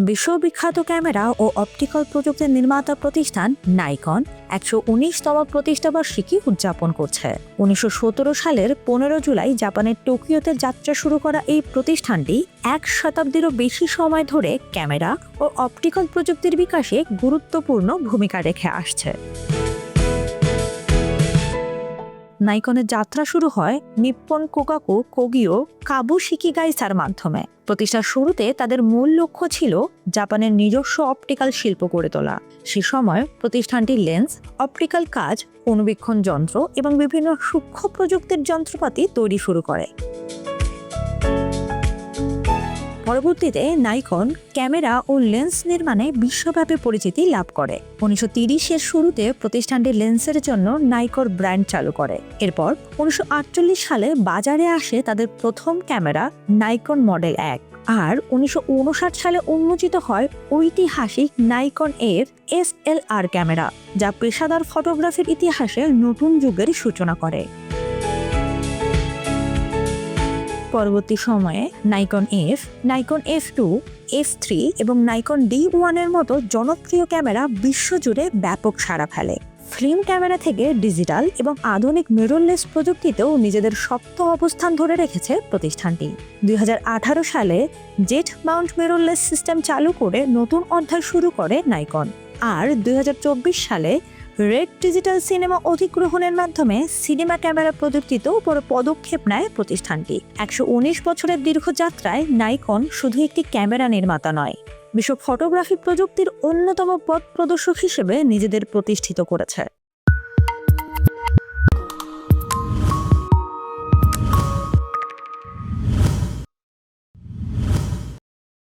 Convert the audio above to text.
বিশ্ববিখ্যাত ক্যামেরা ও অপটিক্যাল প্রযুক্তির নির্মাতা প্রতিষ্ঠান নাইকন ১১৯তম প্রতিষ্ঠাবার্ষিকী উদযাপন করছে। ১৯১৭ সালের ১৫ জুলাই জাপানের টোকিওতে যাত্রা শুরু করা এই প্রতিষ্ঠানটি ১ শতাব্দীরও বেশি সময় ধরে ক্যামেরা ও অপটিক্যাল প্রযুক্তির বিকাশে গুরুত্বপূর্ণ ভূমিকা রেখে আসছে। নাইকনের যাত্রা শুরু হয় নিপ্পন কোকাকু কোগিও কাবুশিকি গাইসার মাধ্যমে। প্রতিষ্ঠার শুরুতে তাদের মূল লক্ষ্য ছিল জাপানের নিজস্ব অপটিক্যাল শিল্প গড়ে তোলা। সে সময় প্রতিষ্ঠানটি লেন্স, অপটিক্যাল কাচ, অনুবীক্ষণ যন্ত্র এবং বিভিন্ন সূক্ষ্ম প্রযুক্তির যন্ত্রপাতি তৈরি শুরু করে। পরবর্তীতে নাইকন ক্যামেরা ও লেন্স নির্মাণে বিশ্বব্যাপী পরিচিতি লাভ করে। ১৯৩০-এর শুরুতে প্রতিষ্ঠানটি লেন্সের জন্য নাইকন ব্র্যান্ড চালু করে। এরপর ১৯৪৮ সালে বাজারে আসে তাদের প্রথম ক্যামেরা নাইকন মডেল ১, আর ১৯৫৯ সালে উন্মোচিত হয় ঐতিহাসিক নাইকন এফ SLR ক্যামেরা, যা পেশাদার ফটোগ্রাফির ইতিহাসে নতুন যুগের সূচনা করে। পরবর্তী সময়ে Nikon F, Nikon F2, F3 এবং নাইকন D1 এর মতো জনপ্রিয় ক্যামেরা বিশ্বজুড়ে ব্যাপক সাড়া ফেলে। ফিল্ম ক্যামেরা থেকে ডিজিটাল এবং আধুনিক মিররলেস প্রযুক্তিতেও নিজেদের শক্ত অবস্থান ধরে রেখেছে প্রতিষ্ঠানটি। ২০১৮ সালে জেট মাউন্ট মিররলেস সিস্টেম চালু করে নতুন অধ্যায় শুরু করে নাইকন, আর ২০২৪ সালে রেড ডিজিটাল সিনেমা অধিগ্রহণের মাধ্যমে সিনেমা ক্যামেরা প্রযুক্তিতেও বড় পদক্ষেপ নেয় প্রতিষ্ঠানটি। ১১৯ বছরের দীর্ঘ যাত্রায় নাইকন শুধু একটি ক্যামেরা নির্মাতা নয়, বিশ্ব ফটোগ্রাফি প্রযুক্তির অন্যতম পথ প্রদর্শক হিসেবে নিজেদের প্রতিষ্ঠিত করেছে।